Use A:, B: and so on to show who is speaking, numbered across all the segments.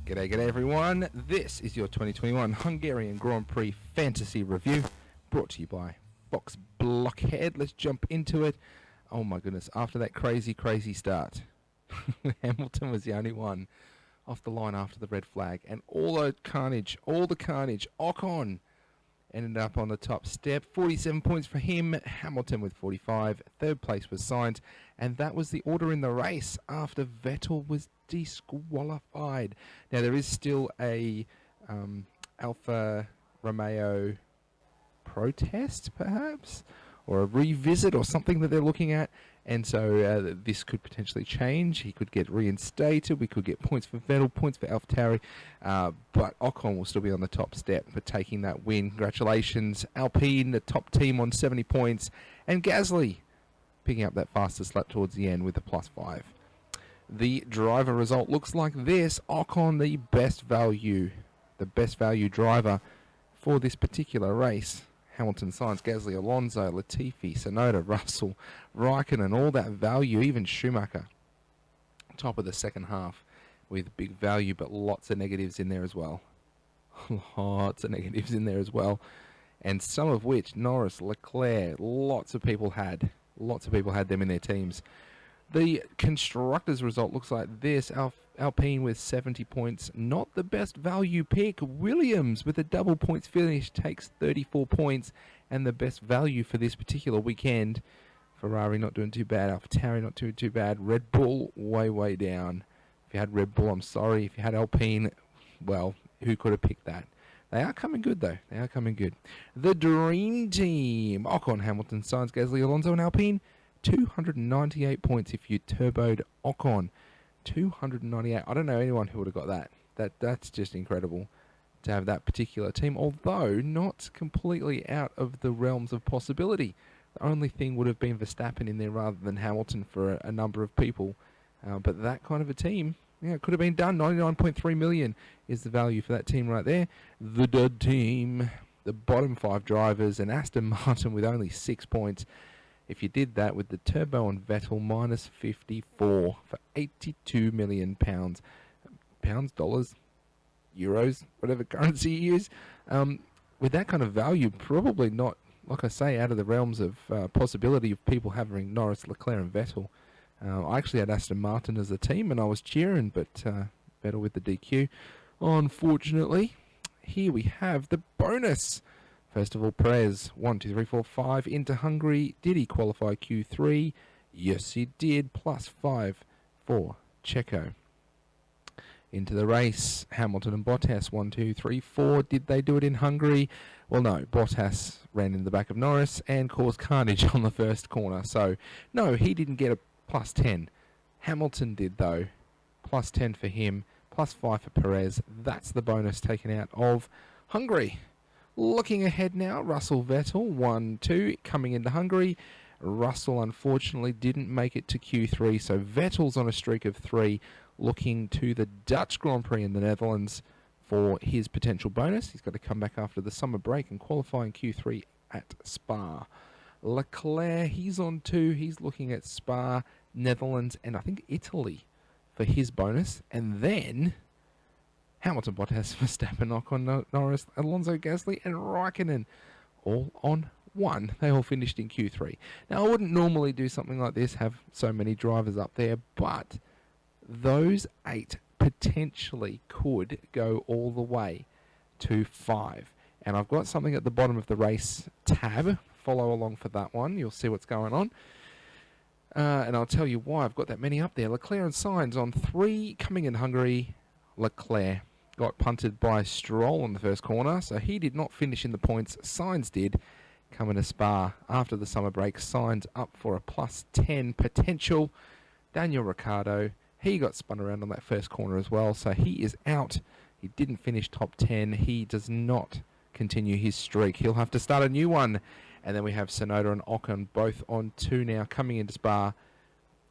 A: G'day everyone. This is your 2021 Hungarian Grand Prix Fantasy Review, brought to you by Fox Blockhead. Let's jump into it. Oh my goodness, after that crazy start, Hamilton was the only one off the line after the red flag, and all the carnage, Ocon ended up on the top step. 47 points for him, Hamilton with 45. Third place was Sainz, and that was the order in the race after Vettel was disqualified. Now there is still a Alfa Romeo protest, perhaps, or a revisit or something that they're looking at, and so this could potentially change. He could get reinstated. We could get points for Vettel, points for AlphaTauri, but Ocon will still be on the top step for taking that win. Congratulations, Alpine, the top team on 70 points, and Gasly picking up that fastest lap towards the end with a +5. The driver result looks like this. Ocon, the best value driver for this particular race. Hamilton, Sainz, Gasly, Alonso, Latifi, Tsunoda, Russell, Raikkonen, all that value, even Schumacher. Top of the second half with big value, but lots of negatives in there as well. Lots of negatives in there as well. And some of which, Norris, Leclerc, lots of people had them in their teams. The constructors result looks like this. Alpine with 70 points, not the best value pick. Williams with a double points finish takes 34 points, and the best value for this particular weekend. Ferrari not doing too bad, AlphaTauri not doing too bad, Red Bull way down. If you had Red Bull, I'm sorry. If you had Alpine, well, who could have picked that? They are coming good though. They are coming good. The Dream Team: Ocon, Hamilton, Sainz, Gasly, Alonso, and Alpine. 298 points if you turboed Ocon. 298. I don't know anyone who would have got that. That's just incredible to have that particular team, although not completely out of the realms of possibility. The only thing would have been Verstappen in there rather than Hamilton for a number of people. But that kind of a team, yeah, it could have been done. 99.3 million is the value for that team right there. The dud team, the bottom 5 drivers, and Aston Martin with only 6 points. If you did that with the turbo and Vettel, -54 for 82 million pounds, dollars, euros, whatever currency you use. With that kind of value, probably not, like I say, out of the realms of possibility of people having Norris, Leclerc, and Vettel. I actually had Aston Martin as a team, and I was cheering, but Vettel with the DQ. Unfortunately, here we have the bonus. First of all, Perez, 1, 2, 3, 4, 5 into Hungary. Did he qualify Q3? Yes, he did. +5 for Checo. Into the race, Hamilton and Bottas, 1, 2, 3, 4. Did they do it in Hungary? Well, no. Bottas ran in the back of Norris and caused carnage on the first corner. So, no, he didn't get a +10. Hamilton did, though. +10 for him, +5 for Perez. That's the bonus taken out of Hungary. Looking ahead now, Russell, Vettel, 1, 2, coming into Hungary. Russell unfortunately didn't make it to Q3, so Vettel's on a streak of 3, looking to the Dutch Grand Prix in the Netherlands for his potential bonus. He's got to come back after the summer break and qualify in Q3 at Spa. Leclerc, he's on 2, he's looking at Spa, Netherlands, and I think Italy for his bonus. And then Hamilton, Bottas, Verstappen, Ocon, Norris, Alonso, Gasly, and Raikkonen, all on 1. They all finished in Q3. Now, I wouldn't normally do something like this, have so many drivers up there, but those 8 potentially could go all the way to 5. And I've got something at the bottom of the race tab. Follow along for that one. You'll see what's going on. And I'll tell you why I've got that many up there. Leclerc and Sainz on 3, coming in Hungary. Leclerc got punted by Stroll in the first corner, so he did not finish in the points. Sainz did. Coming to Spa after the summer break, Sainz up for a +10 potential. Daniel Ricciardo, he got spun around on that first corner as well, so he is out. He didn't finish top 10. He does not continue his streak. He'll have to start a new one. And then we have Tsunoda and Ocon both on 2 now, coming into Spa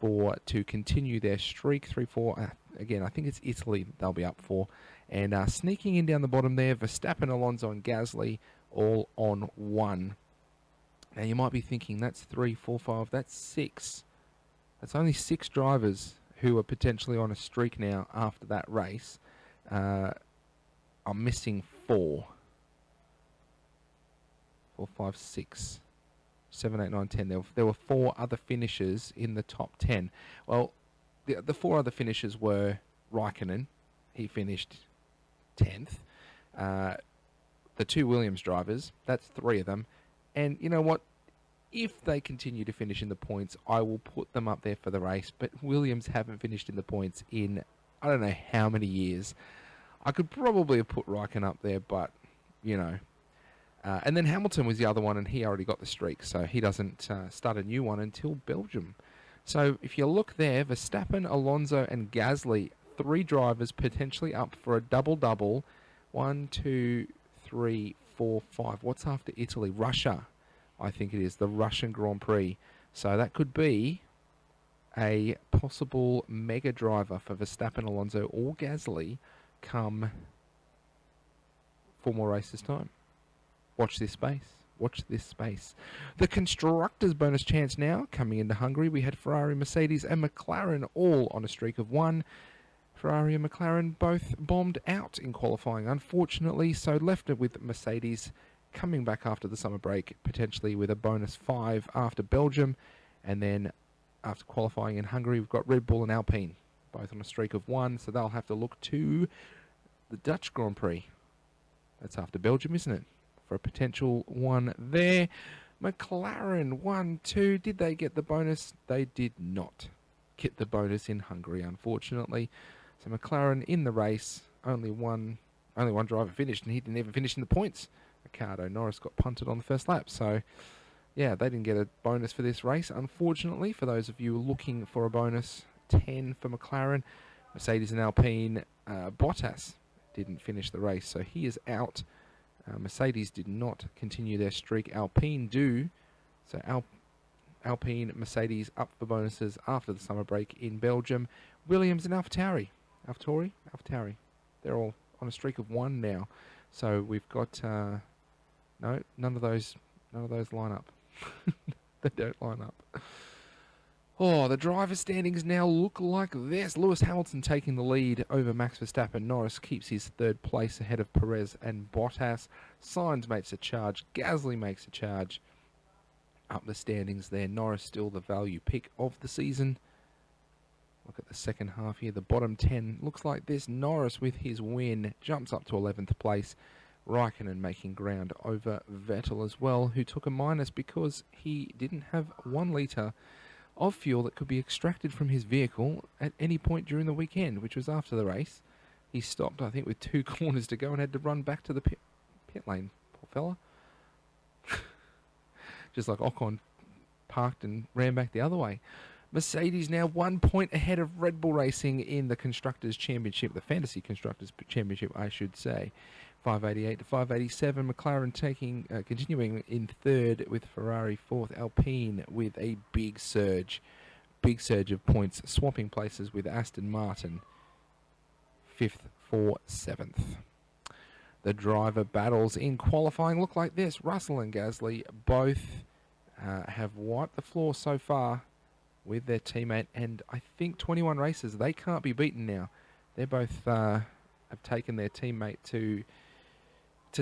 A: to continue their streak. 3, 4. Again, I think it's Italy they'll be up for. And sneaking in down the bottom there, Verstappen, Alonso, and Gasly all on 1. Now you might be thinking, that's 3, 4, 5, that's 6. That's only 6 drivers who are potentially on a streak now after that race. I'm missing 4. 4, 5, 6, 7, 8, 9, 10. There were 4 other finishers in the top 10. Well, the 4 other finishers were Raikkonen. He finished 10th. The 2 Williams drivers, that's 3 of them. And you know what? If they continue to finish in the points, I will put them up there for the race. But Williams haven't finished in the points in I don't know how many years. I could probably have put Raikkonen up there, but, you know. And then Hamilton was the other one, and he already got the streak, so he doesn't start a new one until Belgium. So if you look there, Verstappen, Alonso, and Gasly, 3 drivers potentially up for a double-double. 1, 2, 3, 4, 5. What's after Italy? Russia, I think it is, the Russian Grand Prix. So that could be a possible mega driver for Verstappen, Alonso, or Gasly come 4 more races time. Watch this space. Watch this space. The Constructors' bonus chance now. Coming into Hungary, we had Ferrari, Mercedes, and McLaren all on a streak of 1. Ferrari and McLaren both bombed out in qualifying, unfortunately, so left it with Mercedes coming back after the summer break, potentially with a bonus 5 after Belgium. And then after qualifying in Hungary, we've got Red Bull and Alpine, both on a streak of 1, so they'll have to look to the Dutch Grand Prix. That's after Belgium, isn't it? For a potential 1 there. McLaren 1, 2. Did they get the bonus? They did not get the bonus in Hungary, unfortunately. So McLaren in the race, only one driver finished, and he didn't even finish in the points. Ricciardo, Norris got punted on the first lap. So, yeah, they didn't get a bonus for this race, unfortunately. For those of you looking for a bonus, 10 for McLaren. Mercedes and Alpine, Bottas didn't finish the race, so he is out. Mercedes did not continue their streak. Alpine do. So Alpine, Mercedes up for bonuses after the summer break in Belgium. Williams and AlphaTauri. AlphaTauri. They're all on a streak of 1 now. So we've got no, none of those line up. They don't line up. Oh, the driver standings now look like this. Lewis Hamilton taking the lead over Max Verstappen. Norris keeps his 3rd place ahead of Perez and Bottas. Sainz makes a charge. Gasly makes a charge. Up the standings there. Norris still the value pick of the season. Look at the second half here. The bottom 10 looks like this. Norris with his win jumps up to 11th place. Raikkonen making ground over Vettel as well, who took a minus because he didn't have 1 litre of fuel that could be extracted from his vehicle at any point during the weekend, which was after the race. He stopped, I think, with 2 corners to go and had to run back to the pit lane. Poor fella. Just like Ocon parked and ran back the other way. Mercedes now 1 point ahead of Red Bull Racing in the Constructors' Championship, the Fantasy Constructors' Championship, I should say. 588 to 587. McLaren continuing in 3rd with Ferrari 4th. Alpine with a big surge of points, swapping places with Aston Martin 5th for 7th. The driver battles in qualifying look like this. Russell and Gasly both have wiped the floor so far with their teammate, and I think 21 races, they can't be beaten now. They both have taken their teammate to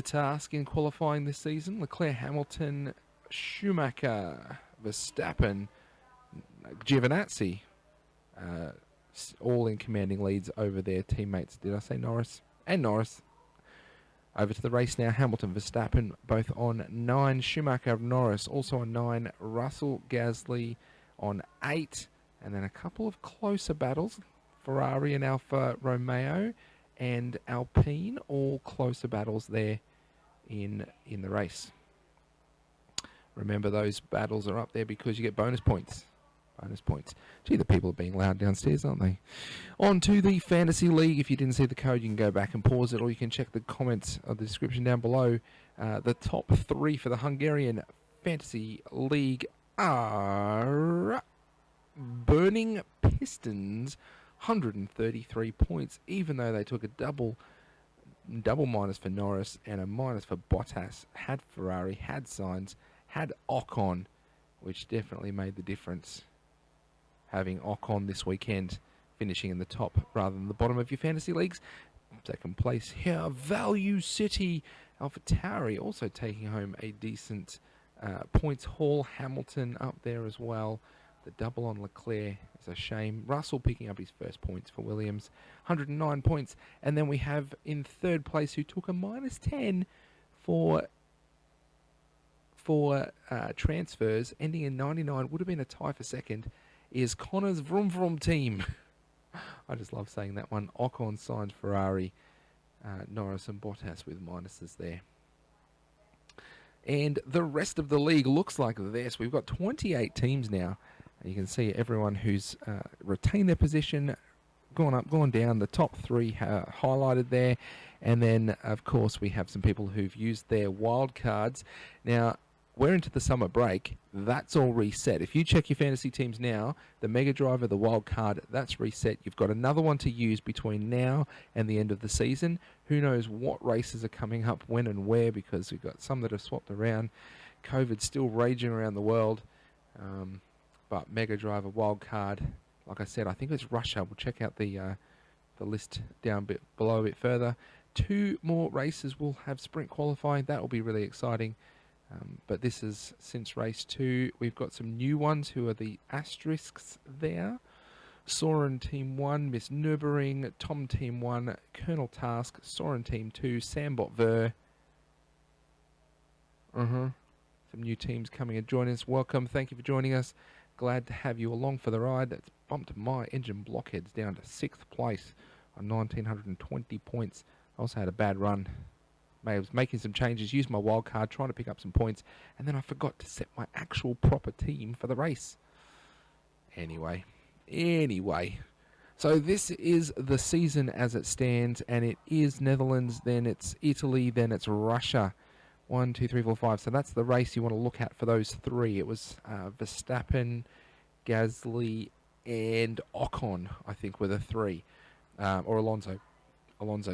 A: task in qualifying this season. Leclerc, Hamilton, Schumacher, Verstappen, Giovinazzi, all in commanding leads over their teammates. Did I say Norris? And Norris. Over to the race now. Hamilton, Verstappen, both on 9. Schumacher, Norris, also on 9. Russell, Gasly on 8. And then a couple of closer battles. Ferrari and Alfa Romeo and Alpine, all closer battles there in the race. Remember, those battles are up there because you get bonus points. Bonus points. Gee, the people are being loud downstairs, aren't they? On to the Fantasy League. If you didn't see the code, you can go back and pause it, or you can check the comments of the description down below. The top 3 for the Hungarian Fantasy League are Burning Pistons, 133 points, even though they took a double minus for Norris and a minus for Bottas. Had Ferrari, had Sainz, had Ocon, which definitely made the difference. Having Ocon this weekend finishing in the top rather than the bottom of your fantasy leagues. Second place here, Value City. AlphaTauri also taking home a decent points haul. Hamilton up there as well. The double on Leclerc is a shame. Russell picking up his first points for Williams, 109 points. And then we have in third place, who took a -10 for transfers, ending in 99, would have been a tie for second, is Connor's Vroom Vroom team. I just love saying that one. Ocon signed Ferrari, Norris and Bottas with minuses there. And the rest of the league looks like this. We've got 28 teams now. You can see everyone who's retained their position, gone up, gone down. The top three highlighted there. And then, of course, we have some people who've used their wild cards. Now, we're into the summer break. That's all reset. If you check your fantasy teams now, the Mega Driver, the wild card, that's reset. You've got another one to use between now and the end of the season. Who knows what races are coming up, when and where, because we've got some that have swapped around. COVID's still raging around the world. But Mega Driver, wild card, like I said, I think it's Russia. We'll check out the list down below a bit further. 2 more races will have sprint qualifying. That will be really exciting. But this is since race 2. We've got some new ones who are the asterisks there. Soren Team 1, Miss Nürburgring, Tom Team 1, Colonel Task, Soren Team 2, Sambot Ver. Some new teams coming and joining us. Welcome. Thank you for joining us. Glad to have you along for the ride. That's bumped my engine blockheads down to 6th place on 1,920 points. I also had a bad run. I was making some changes, used my wild card, trying to pick up some points, and then I forgot to set my actual proper team for the race. Anyway, so this is the season as it stands, and it is Netherlands, then it's Italy, then it's Russia. 1, 2, 3, 4, 5. So that's the race you want to look at for those 3. It was Verstappen, Gasly, and Ocon, I think, were the 3. Or Alonso,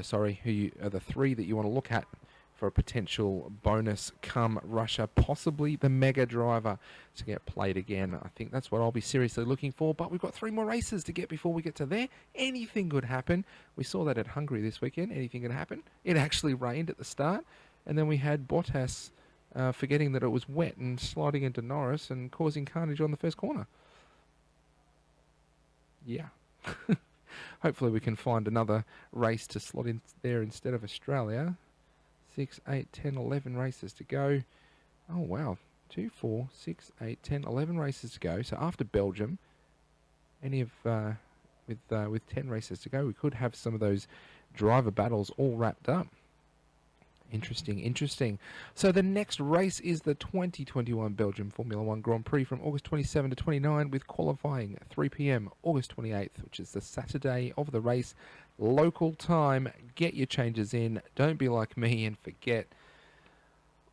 A: sorry, who are the 3 that you want to look at for a potential bonus come Russia, possibly the Mega Driver to get played again. I think that's what I'll be seriously looking for, but we've got 3 more races to get before we get to there. Anything could happen. We saw that at Hungary this weekend. Anything could happen. It actually rained at the start, and then we had Bottas forgetting that it was wet and sliding into Norris and causing carnage on the first corner. Yeah. Hopefully we can find another race to slot in there instead of Australia. 6, 8, 10, 11 races to go. Oh, wow. 2, 4, 6, 8, 10, 11 races to go. So after Belgium, with 10 races to go, we could have some of those driver battles all wrapped up. Interesting. So the next race is the 2021 Belgium Formula 1 Grand Prix from August 27 to 29 with qualifying at 3 p.m. August 28th, which is the Saturday of the race. Local time. Get your changes in. Don't be like me and forget.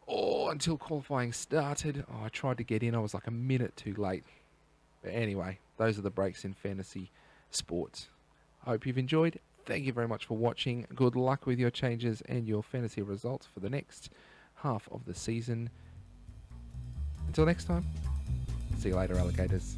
A: Until qualifying started. I tried to get in. I was like a minute too late. But anyway, those are the breaks in fantasy sports. I hope you've enjoyed. Thank you very much for watching. Good luck with your changes and your fantasy results for the next half of the season. Until next time, see you later, alligators.